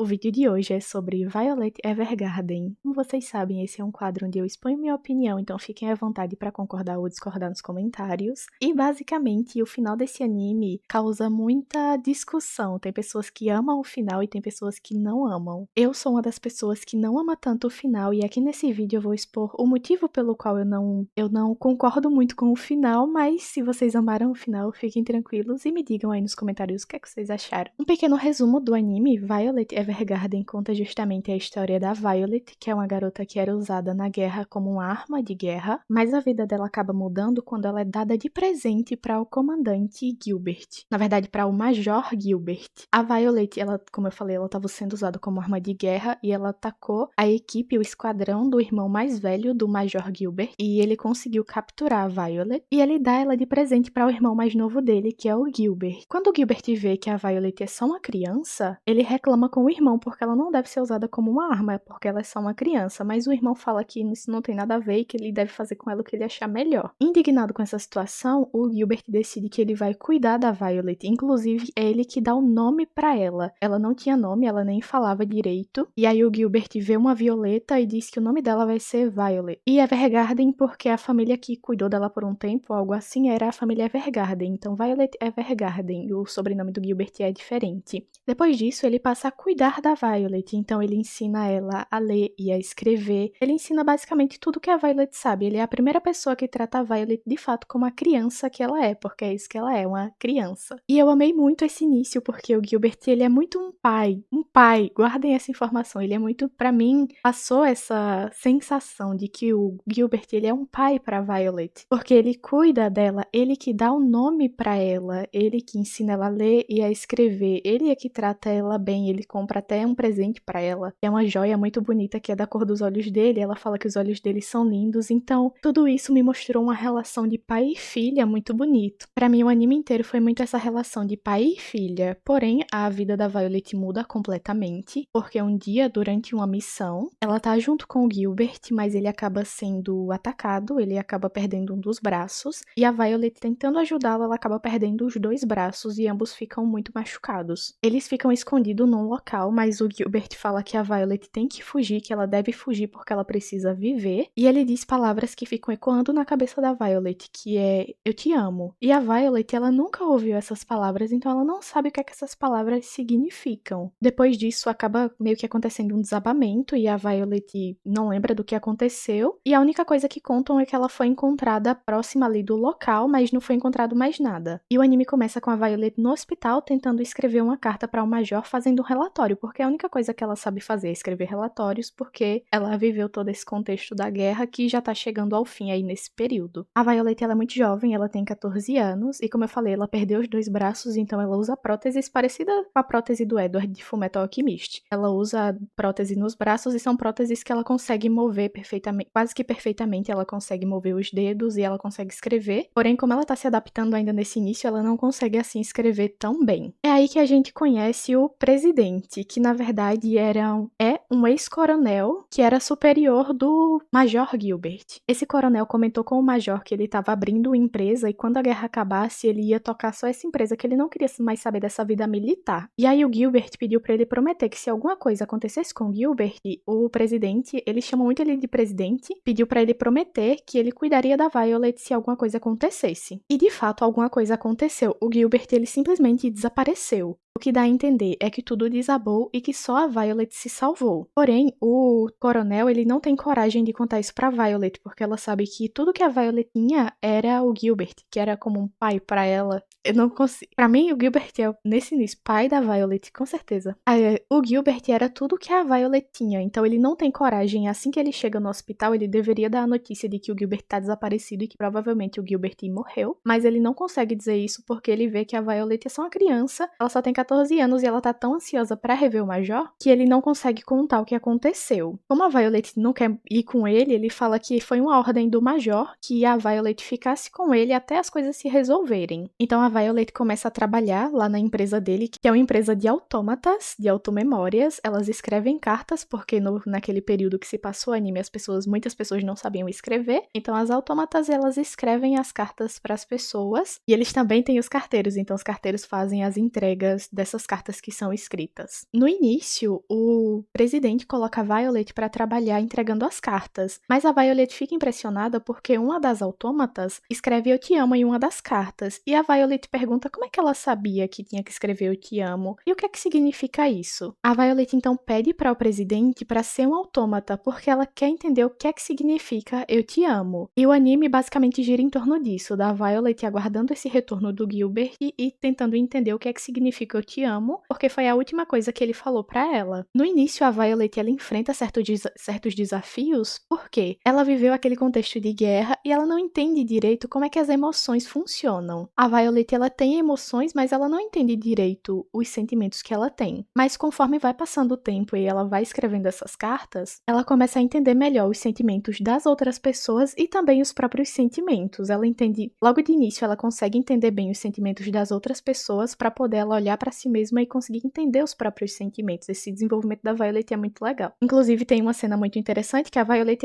O vídeo de hoje é sobre Violet Evergarden. Como vocês sabem, esse é um quadro onde eu exponho minha opinião, então fiquem à vontade para concordar ou discordar nos comentários. E basicamente, o final desse anime causa muita discussão. Tem pessoas que amam o final e tem pessoas que não amam. Eu sou uma das pessoas que não ama tanto o final e aqui nesse vídeo eu vou expor o motivo pelo qual eu não concordo muito com o final, mas se vocês amaram o final, fiquem tranquilos e me digam aí nos comentários o que é que vocês acharam. Um pequeno resumo do anime, Violet Evergarden conta justamente a história da Violet, que é uma garota que era usada na guerra como uma arma de guerra, mas a vida dela acaba mudando quando ela é dada de presente para o comandante Gilbert. Na verdade, para o Major Gilbert. A Violet, ela, como eu falei, ela estava sendo usada como arma de guerra e ela atacou a equipe, o esquadrão do irmão mais velho do Major Gilbert, e ele conseguiu capturar a Violet e ele dá ela de presente para o irmão mais novo dele, que é o Gilbert. Quando o Gilbert vê que a Violet é só uma criança, ele reclama com o irmão porque ela não deve ser usada como uma arma, é porque ela é só uma criança, mas o irmão fala que isso não tem nada a ver e que ele deve fazer com ela o que ele achar melhor. Indignado com essa situação, o Gilbert decide que ele vai cuidar da Violet, inclusive é ele que dá o nome pra ela. Ela não tinha nome, ela nem falava direito, e aí o Gilbert vê uma violeta e diz que o nome dela vai ser Violet. E Evergarden porque a família que cuidou dela por um tempo, algo assim, era a família Evergarden, então Violet Evergarden, o sobrenome do Gilbert é diferente. Depois disso, ele passa a cuidar da Violet, então ele ensina ela a ler e a escrever. Ele ensina basicamente tudo que a Violet sabe. Ele é a primeira pessoa que trata a Violet de fato como a criança que ela é, porque é isso que ela é, uma criança. E eu amei muito esse início, porque o Gilbert, ele é muito um pai, guardem essa informação, ele é muito, pra mim, passou essa sensação de que o Gilbert, ele é um pai pra Violet, porque ele cuida dela, ele que dá o nome pra ela, ele que ensina ela a ler e a escrever, ele é que trata ela bem, ele compra até um presente pra ela, que é uma joia muito bonita que é da cor dos olhos dele, ela fala que os olhos dele são lindos, então tudo isso me mostrou uma relação de pai e filha muito bonito. Pra mim o anime inteiro foi muito essa relação de pai e filha, porém a vida da Violet muda completamente, porque um dia durante uma missão, ela tá junto com o Gilbert, mas ele acaba sendo atacado, ele acaba perdendo um dos braços, e a Violet tentando ajudá-lo, ela acaba perdendo os dois braços e ambos ficam muito machucados. Eles ficam escondidos num local, mas o Gilbert fala que a Violet tem que fugir, que ela deve fugir porque ela precisa viver. E ele diz palavras que ficam ecoando na cabeça da Violet, que é eu te amo. E a Violet, ela nunca ouviu essas palavras, então ela não sabe o que é que essas palavras significam. Depois disso, acaba meio que acontecendo um desabamento e a Violet não lembra do que aconteceu. E a única coisa que contam é que ela foi encontrada próxima ali do local, mas não foi encontrado mais nada. E o anime começa com a Violet no hospital tentando escrever uma carta para o Major fazendo um relatório, porque a única coisa que ela sabe fazer é escrever relatórios, porque ela viveu todo esse contexto da guerra que já tá chegando ao fim aí nesse período. A Violet, ela é muito jovem, ela tem 14 anos, e como eu falei, ela perdeu os dois braços, então ela usa próteses parecida com a prótese do Edward de Fullmetal Alchemist. Ela usa prótese nos braços e são próteses que ela consegue mover perfeitamente, quase que perfeitamente ela consegue mover os dedos e ela consegue escrever, porém como ela tá se adaptando ainda nesse início, ela não consegue assim escrever tão bem. É aí que a gente conhece o presidente, que na verdade é um ex-coronel que era superior do Major Gilbert. Esse coronel comentou com o Major que ele estava abrindo uma empresa e quando a guerra acabasse ele ia tocar só essa empresa, que ele não queria mais saber dessa vida militar. E aí o Gilbert pediu para ele prometer que se alguma coisa acontecesse com o Gilbert, o presidente, eles chamam muito ele de presidente, pediu para ele prometer que ele cuidaria da Violet se alguma coisa acontecesse. E de fato alguma coisa aconteceu. O Gilbert, ele simplesmente desapareceu. O que dá a entender é que tudo desabou e que só a Violet se salvou. Porém, o coronel, ele não tem coragem de contar isso pra Violet, porque ela sabe que tudo que a Violet tinha era o Gilbert, que era como um pai pra ela. Eu não consigo. Pra mim, o Gilbert é, nesse início, pai da Violet, com certeza. Aí, o Gilbert era tudo que a Violet tinha, então ele não tem coragem. Assim que ele chega no hospital, ele deveria dar a notícia de que o Gilbert tá desaparecido e que provavelmente o Gilbert morreu, mas ele não consegue dizer isso porque ele vê que a Violet é só uma criança, ela só tem 14 anos e ela tá tão ansiosa pra rever o Major que ele não consegue contar o que aconteceu. Como a Violet não quer ir com ele, ele fala que foi uma ordem do Major que a Violet ficasse com ele até as coisas se resolverem. Então a Violet começa a trabalhar lá na empresa dele, que é uma empresa de autômatas, de automemórias. Elas escrevem cartas, porque naquele período que se passou o anime, muitas pessoas não sabiam escrever. Então as autômatas, elas escrevem as cartas para as pessoas. E eles também têm os carteiros, então os carteiros fazem as entregas dessas cartas que são escritas. No início, o presidente coloca a Violet para trabalhar entregando as cartas, mas a Violet fica impressionada porque uma das autômatas escreve "Eu te amo" em uma das cartas, e a Violet pergunta como é que ela sabia que tinha que escrever "Eu te amo" e o que é que significa isso. A Violet então pede para o presidente para ser um autômata, porque ela quer entender o que é que significa "Eu te amo". E o anime basicamente gira em torno disso, da Violet aguardando esse retorno do Gilbert e tentando entender o que é que significa "Eu te amo", porque foi a última coisa que ele falou para ela. No início, a Violet ela enfrenta certos desafios, porque ela viveu aquele contexto de guerra e ela não entende direito como é que as emoções funcionam. A Violet ela tem emoções, mas ela não entende direito os sentimentos que ela tem. Mas conforme vai passando o tempo e ela vai escrevendo essas cartas, ela começa a entender melhor os sentimentos das outras pessoas e também os próprios sentimentos. Ela entende, logo de início, ela consegue entender bem os sentimentos das outras pessoas para poder ela olhar para si mesma e conseguir entender os próprios sentimentos. Esse desenvolvimento da Violet é muito legal. Inclusive, tem uma cena muito interessante que a Violet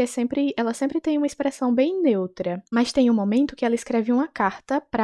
ela sempre tem uma expressão bem neutra, mas tem um momento que ela escreve uma carta para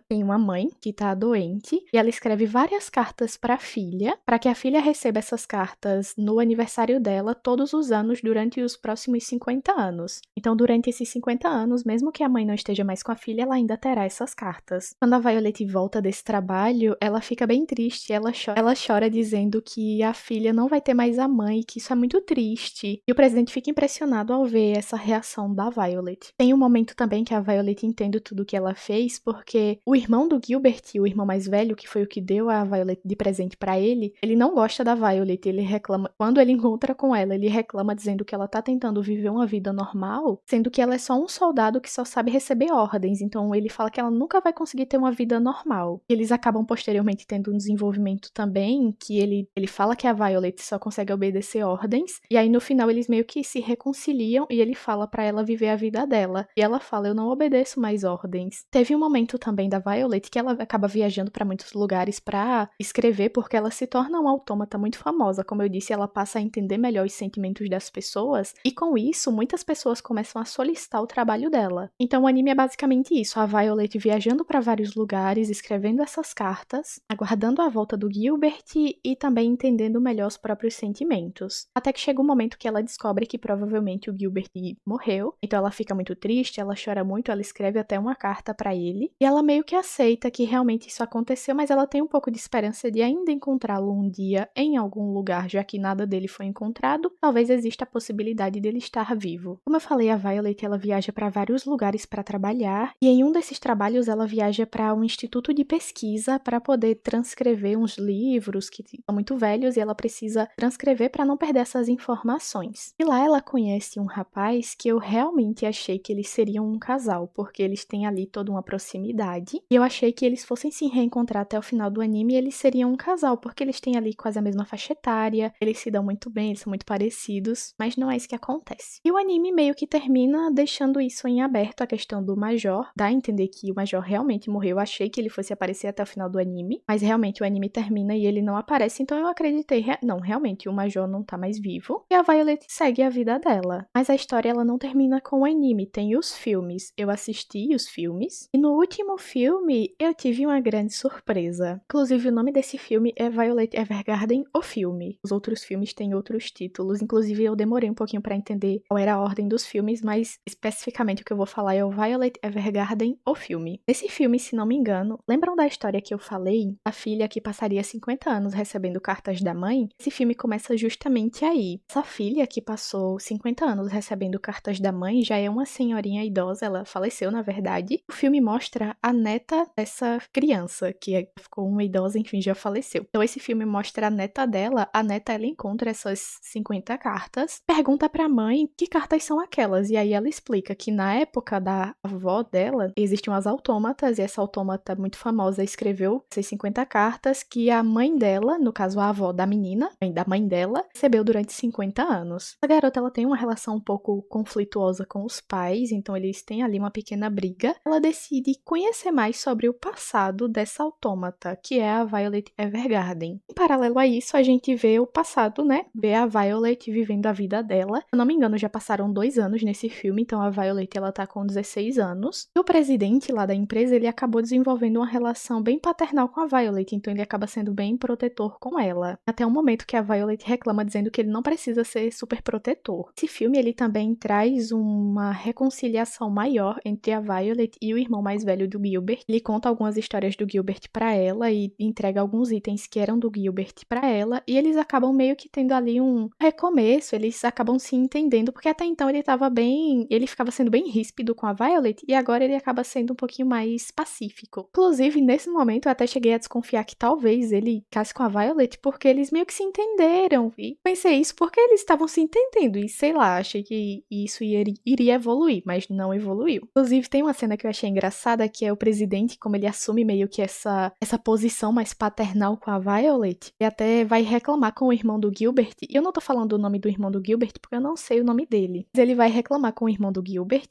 tem uma mãe que tá doente e ela escreve várias cartas para a filha, para que a filha receba essas cartas no aniversário dela todos os anos durante os próximos 50 anos. Então, durante esses 50 anos, mesmo que a mãe não esteja mais com a filha, ela ainda terá essas cartas. Quando a Violet volta desse trabalho, ela fica bem triste, ela chora dizendo que a filha não vai ter mais a mãe, que isso é muito triste. E o presidente fica impressionado ao ver essa reação da Violet. Tem um momento também que a Violet entende tudo que ela fez, porque o irmão do Gilbert, o irmão mais velho, que foi o que deu a Violet de presente pra ele não gosta da Violet, ele reclama, quando ele encontra com ela, ele reclama dizendo que ela tá tentando viver uma vida normal, sendo que ela é só um soldado que só sabe receber ordens, então ele fala que ela nunca vai conseguir ter uma vida normal. Eles acabam posteriormente tendo um desenvolvimento também, que ele fala que a Violet só consegue obedecer ordens, e aí no final eles meio que se reconciliam e ele fala pra ela viver a vida dela. E ela fala, eu não obedeço mais ordens. Teve um momento também da Violet que ela acaba viajando pra muitos lugares pra escrever, porque ela se torna uma autômata muito famosa. Como eu disse, ela passa a entender melhor os sentimentos das pessoas, e com isso, muitas pessoas começam a solicitar o trabalho dela. Então o anime é basicamente isso, a Violet viajando pra vários lugares, escrevendo essas cartas, aguardando a volta do Gilbert e também entendendo melhor os próprios sentimentos. Até que chega um momento que ela descobre que provavelmente o Gilbert morreu, então ela fica muito triste, ela chora muito, ela escreve até uma carta pra ele, e ela meio que aceita que realmente isso aconteceu, mas ela tem um pouco de esperança de ainda encontrá-lo um dia em algum lugar, já que nada dele foi encontrado, talvez exista a possibilidade dele estar vivo. Como eu falei, a Violet ela viaja para vários lugares para trabalhar, e em um desses trabalhos ela viaja para um instituto de pesquisa para poder transcrever uns livros que são muito velhos e ela precisa transcrever para não perder essas informações. E lá ela conhece um rapaz que eu realmente achei que eles seriam um casal, porque eles têm ali toda uma proximidade, e eu achei que eles fossem se reencontrar até o final do anime e eles seriam um casal, porque eles têm ali quase a mesma faixa etária, eles se dão muito bem, eles são muito parecidos, mas não é isso que acontece. E o anime meio que termina deixando isso em aberto, a questão do Major, dá a entender que o Major realmente morreu, eu achei que ele fosse aparecer até o final do anime, mas realmente o anime termina e ele não aparece, então eu acreditei, não, realmente o Major não tá mais vivo, e a Violet segue a vida dela. Mas a história ela não termina com o anime, tem os filmes. Eu assisti os filmes, e no último filme eu tive uma grande surpresa. Inclusive o nome desse filme é Violet Evergarden, o filme. Os outros filmes têm outros títulos, inclusive eu demorei um pouquinho pra entender qual era a ordem dos filmes, mas especificamente o que eu vou falar é o Violet Evergarden, o filme. Nesse filme, se não me engano, lembram da história que eu falei? A filha que passaria 50 anos recebendo cartas da mãe? Esse filme começa justamente aí. Essa filha que passou 50 anos recebendo cartas da mãe já é uma senhorinha idosa, ela faleceu na verdade. O filme mostra a neta dessa criança, que ficou uma idosa, enfim, já faleceu. Então esse filme mostra a neta dela, a neta ela encontra essas 50 cartas, pergunta pra mãe que cartas são aquelas, e aí ela explica que na época da avó dela, existiam as autômatas, e essa autômata muito famosa escreveu essas 50 cartas que a mãe dela, no caso a avó da menina, da mãe dela, recebeu durante 50 anos. A garota ela tem uma relação um pouco conflituosa com os pais, então eles têm ali uma pequena briga. Ela decide conhecer mais sobre o passado dessa autômata, que é a Violet Evergarden. Em paralelo a isso, a gente vê o passado, né? Vê a Violet vivendo a vida dela. Se eu não me engano, já passaram 2 anos nesse filme, então a Violet ela tá com 16 anos. E o presidente lá da empresa, ele acabou desenvolvendo uma relação bem paternal com a Violet, então ele acaba sendo bem protetor com ela. Até um momento que a Violet reclama dizendo que ele não precisa ser super protetor. Esse filme, ele também traz uma reconciliação maior entre a Violet e o irmão mais velho do Gilbert. Ele conta algumas histórias do Gilbert pra ela e entrega alguns itens que eram do Gilbert pra ela, e eles acabam meio que tendo ali um recomeço, eles acabam se entendendo, porque até então ele ficava sendo bem ríspido com a Violet, e agora ele acaba sendo um pouquinho mais pacífico. Inclusive, nesse momento, eu até cheguei a desconfiar que talvez ele ficasse com a Violet porque eles meio que se entenderam, e pensei isso porque eles estavam se entendendo, e sei lá, achei que isso iria evoluir, mas não evoluiu. Inclusive, tem uma cena que eu achei engraçada, que é o presidente, como ele assume meio que essa posição mais paternal com a Violet, e até vai reclamar com o irmão do Gilbert, e eu não tô falando o nome do irmão do Gilbert porque eu não sei o nome dele, mas ele vai reclamar com o irmão do Gilbert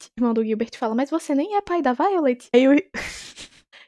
fala, mas você nem é pai da Violet.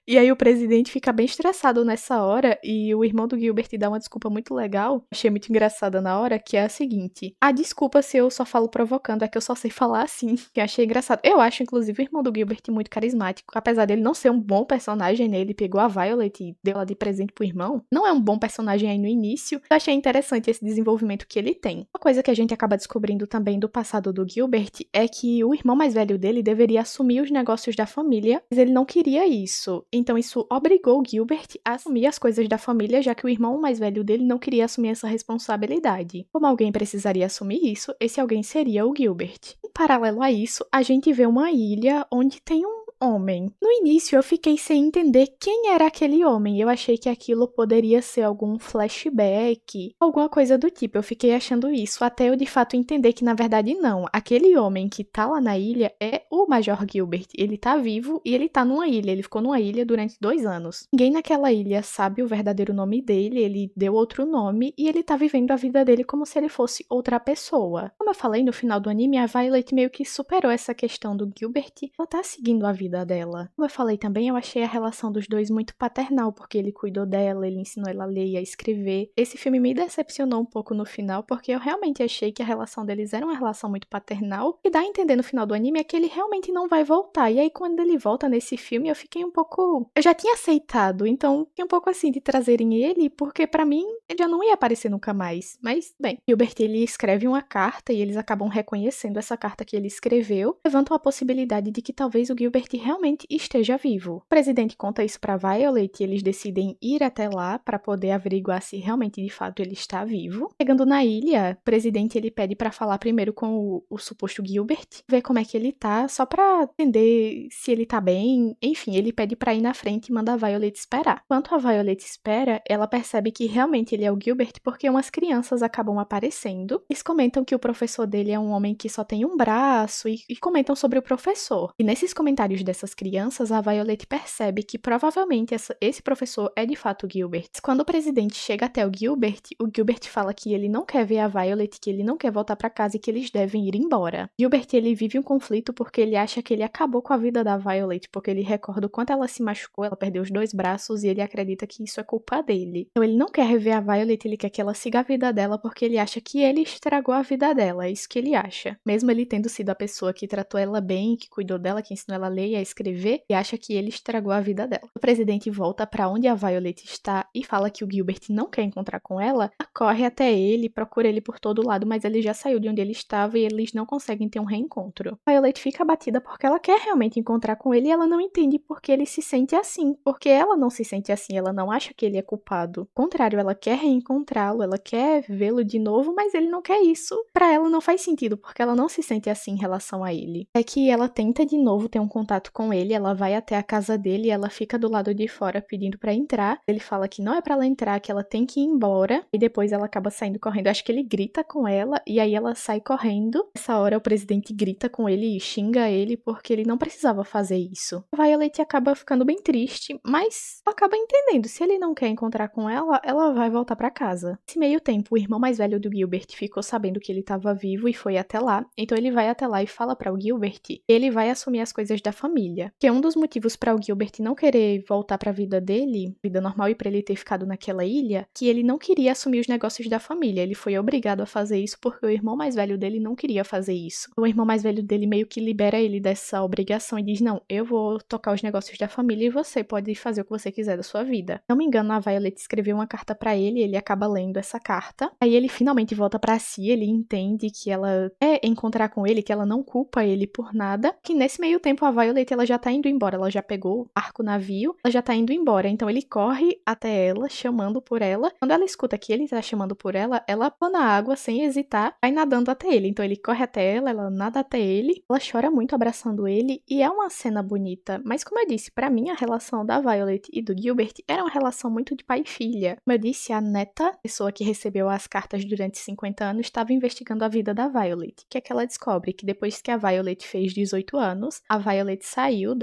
E aí o presidente fica bem estressado nessa hora, e o irmão do Gilbert dá uma desculpa muito legal, achei muito engraçada na hora, que é a seguinte: desculpa se eu só falo provocando, é que eu só sei falar assim, que eu achei engraçado. Eu acho, inclusive, o irmão do Gilbert muito carismático, apesar dele não ser um bom personagem, né, ele pegou a Violet e deu ela de presente pro irmão, não é um bom personagem aí no início, eu achei interessante esse desenvolvimento que ele tem. Uma coisa que a gente acaba descobrindo também do passado do Gilbert é que o irmão mais velho dele deveria assumir os negócios da família, mas ele não queria isso. Então isso obrigou o Gilbert a assumir as coisas da família, já que o irmão mais velho dele não queria assumir essa responsabilidade. Como alguém precisaria assumir isso, esse alguém seria o Gilbert. Em paralelo a isso, a gente vê uma ilha onde tem um homem. No início eu fiquei sem entender quem era aquele homem. Eu achei que aquilo poderia ser algum flashback, alguma coisa do tipo. Eu fiquei achando isso, até eu de fato entender que na verdade não. Aquele homem que tá lá na ilha é o Major Gilbert. Ele tá vivo e ele tá numa ilha. Ele ficou numa ilha durante 2 anos. Ninguém naquela ilha sabe o verdadeiro nome dele, ele deu outro nome e ele tá vivendo a vida dele como se ele fosse outra pessoa. Como eu falei no final do anime, a Violet meio que superou essa questão do Gilbert. Ela tá seguindo a vida dela. Como eu falei também, eu achei a relação dos dois muito paternal, porque ele cuidou dela, ele ensinou ela a ler e a escrever. Esse filme me decepcionou um pouco no final, porque eu realmente achei que a relação deles era uma relação muito paternal, e dá a entender no final do anime é que ele realmente não vai voltar. E aí quando ele volta nesse filme, eu fiquei um pouco... Eu já tinha aceitado, então fiquei um pouco assim de trazerem ele, porque pra mim ele já não ia aparecer nunca mais. Mas, bem, Gilbert ele escreve uma carta e eles acabam reconhecendo essa carta que ele escreveu, levantam a possibilidade de que talvez o Gilbert realmente esteja vivo. O presidente conta isso para Violet e eles decidem ir até lá para poder averiguar se realmente de fato ele está vivo. Chegando na ilha, o presidente ele pede para falar primeiro com o suposto Gilbert, ver como é que ele tá, só para entender se ele tá bem. Enfim, ele pede para ir na frente e manda a Violet esperar. Enquanto a Violet espera, ela percebe que realmente ele é o Gilbert porque umas crianças acabam aparecendo. Eles comentam que o professor dele é um homem que só tem um braço e comentam sobre o professor. E nesses comentários dessas crianças, a Violet percebe que provavelmente esse professor é de fato o Gilbert. Quando o presidente chega até o Gilbert fala que ele não quer ver a Violet, que ele não quer voltar para casa e que eles devem ir embora. Gilbert, ele vive um conflito porque ele acha que ele acabou com a vida da Violet, porque ele recorda o quanto ela se machucou, ela perdeu os 2 braços e ele acredita que isso é culpa dele. Então ele não quer rever a Violet, ele quer que ela siga a vida dela porque ele acha que ele estragou a vida dela, é isso que ele acha. Mesmo ele tendo sido a pessoa que tratou ela bem, que cuidou dela, que ensinou ela a ler e a escrever, e acha que ele estragou a vida dela. O presidente volta para onde a Violet está e fala que o Gilbert não quer encontrar com ela, corre até ele, procura ele por todo lado, mas ele já saiu de onde ele estava e eles não conseguem ter um reencontro. A Violet fica abatida porque ela quer realmente encontrar com ele e ela não entende porque ele se sente assim, porque ela não se sente assim, ela não acha que ele é culpado. Ao contrário, ela quer reencontrá-lo, ela quer vê-lo de novo, mas ele não quer isso. Para ela não faz sentido, porque ela não se sente assim em relação a ele. É que ela tenta de novo ter um contato com ele, ela vai até a casa dele e ela fica do lado de fora pedindo pra entrar. Ele fala que não é pra ela entrar, que ela tem que ir embora, e depois ela acaba saindo correndo. Acho que ele grita com ela, e aí ela sai correndo. Nessa hora o presidente grita com ele e xinga ele, porque ele não precisava fazer isso. A Violet acaba ficando bem triste, mas ela acaba entendendo, se ele não quer encontrar com ela, ela vai voltar pra casa. Nesse meio tempo, o irmão mais velho do Gilbert ficou sabendo que ele estava vivo e foi até lá, então ele vai até lá e fala para o Gilbert, ele vai assumir as coisas da família família. Que um dos motivos para o Gilbert não querer voltar para a vida dele, vida normal, e para ele ter ficado naquela ilha, que ele não queria assumir os negócios da família. Ele foi obrigado a fazer isso porque o irmão mais velho dele não queria fazer isso. O irmão mais velho dele meio que libera ele dessa obrigação e diz: não, eu vou tocar os negócios da família e você pode fazer o que você quiser da sua vida. Não me engano, a Violet escreveu uma carta para ele, ele acaba lendo essa carta. Aí ele finalmente volta para si, ele entende que ela é encontrar com ele, que ela não culpa ele por nada. Que nesse meio tempo a Violet ela já tá indo embora, ela já pegou arco navio, ela já tá indo embora. Então ele corre até ela, chamando por ela. Quando ela escuta que ele tá chamando por ela pula na água sem hesitar, vai nadando até ele. Então ele corre até ela nada até ele, ela chora muito abraçando ele e é uma cena bonita. Mas como eu disse, pra mim a relação da Violet e do Gilbert era uma relação muito de pai e filha. Como eu disse, a neta, pessoa que recebeu as cartas durante 50 anos, estava investigando a vida da Violet. O que é que ela descobre? Que depois que a Violet fez 18 anos, a Violet saiu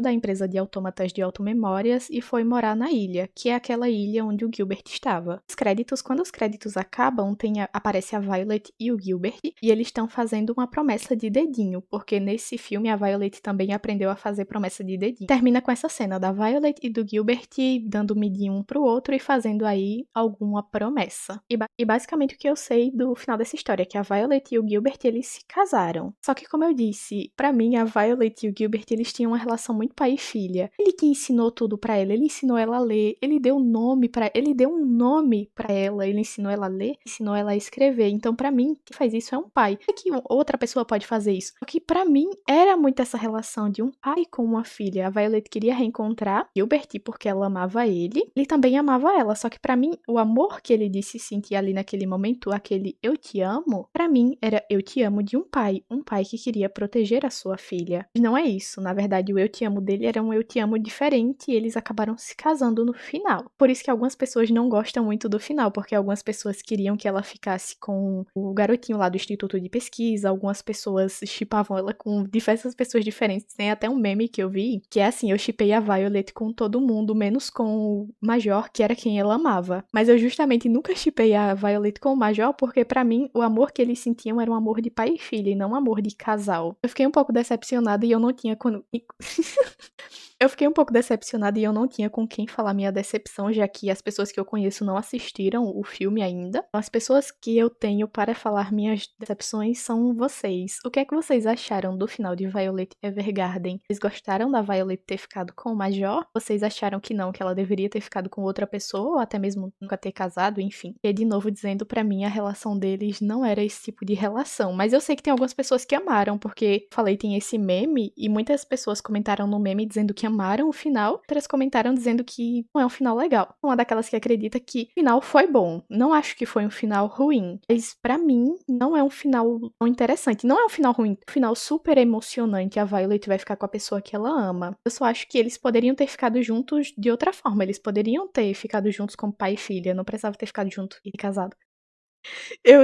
da empresa de autômatas de automemórias e foi morar na ilha, que é aquela ilha onde o Gilbert estava. Quando os créditos acabam, aparece a Violet e o Gilbert, e eles estão fazendo uma promessa de dedinho, porque nesse filme a Violet também aprendeu a fazer promessa de dedinho. Termina com essa cena da Violet e do Gilbert dando midinho um pro outro e fazendo aí alguma promessa. E basicamente o que eu sei do final dessa história é que a Violet e o Gilbert, eles se casaram. Só que como eu disse, pra mim a Violet e o Gilbert, eles tinham uma relação muito pai e filha. Ele que ensinou tudo pra ela, ele ensinou ela a ler, ele deu um nome pra ela, ele ensinou ela a ler, ensinou ela a escrever. Então pra mim, quem faz isso é um pai. É que outra pessoa pode fazer isso. Só que pra mim era muito essa relação de um pai com uma filha. A Violet queria reencontrar Gilbert porque ela amava ele também amava ela. Só que pra mim, o amor que ele disse sentir ali naquele momento, aquele eu te amo, pra mim era eu te amo de um pai que queria proteger a sua filha. E não é isso, na verdade o eu te amo dele era um eu te amo diferente e eles acabaram se casando no final. Por isso que algumas pessoas não gostam muito do final, porque algumas pessoas queriam que ela ficasse com o garotinho lá do Instituto de Pesquisa, algumas pessoas shippavam ela com diversas pessoas diferentes. Tem até um meme que eu vi, que é assim, eu shippei a Violet com todo mundo, menos com o Major, que era quem ela amava. Mas eu justamente nunca shippei a Violet com o Major, porque pra mim, o amor que eles sentiam era um amor de pai e filha, e não um amor de casal. Eu fiquei um pouco decepcionada e eu não tinha quando... Eu fiquei um pouco decepcionada e eu não tinha com quem falar minha decepção, já que as pessoas que eu conheço não assistiram o filme ainda. Então, as pessoas que eu tenho para falar minhas decepções são vocês. O que é que vocês acharam do final de Violet Evergarden? Vocês gostaram da Violet ter ficado com o Major? Vocês acharam que não, que ela deveria ter ficado com outra pessoa, ou até mesmo nunca ter casado, enfim? E de novo dizendo pra mim, a relação deles não era esse tipo de relação. Mas eu sei que tem algumas pessoas que amaram, porque falei, tem esse meme, e muitas pessoas comentaram no meme dizendo que amaram o final, outras comentaram dizendo que não é um final legal. Uma daquelas que acredita que o final foi bom. Não acho que foi um final ruim, mas pra mim não é um final tão interessante. Não é um final ruim, é um final super emocionante. A Violet vai ficar com a pessoa que ela ama. Eu só acho que eles poderiam ter ficado juntos de outra forma. Eles poderiam ter ficado juntos como pai e filha. Não precisava ter ficado junto e casado.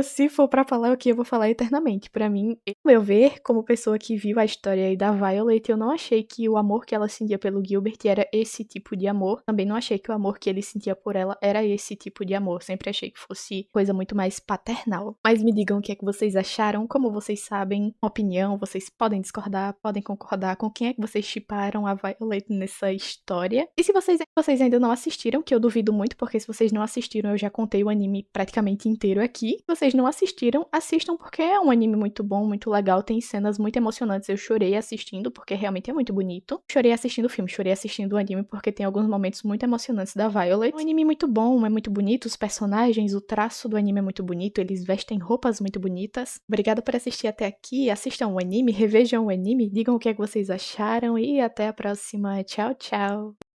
Se for pra falar o que eu vou falar eternamente. Pra mim, ao meu ver, como pessoa que viu a história aí da Violet, eu não achei que o amor que ela sentia pelo Gilbert era esse tipo de amor. Também não achei que o amor que ele sentia por ela era esse tipo de amor. Sempre achei que fosse coisa muito mais paternal. Mas me digam o que é que vocês acharam. Como vocês sabem, opinião, vocês podem discordar, podem concordar com quem é que vocês shipparam a Violet nessa história. E se vocês ainda não assistiram, que eu duvido muito, porque se vocês não assistiram, eu já contei o anime praticamente inteiro aqui. Se vocês não assistiram, assistam porque é um anime muito bom, muito legal, tem cenas muito emocionantes. Eu chorei assistindo porque realmente é muito bonito. Chorei assistindo o filme, chorei assistindo o anime porque tem alguns momentos muito emocionantes da Violet. É um anime muito bom, é muito bonito, os personagens, o traço do anime é muito bonito, eles vestem roupas muito bonitas. Obrigada por assistir até aqui, assistam o anime, revejam o anime, digam o que é que vocês acharam e até a próxima. Tchau, tchau!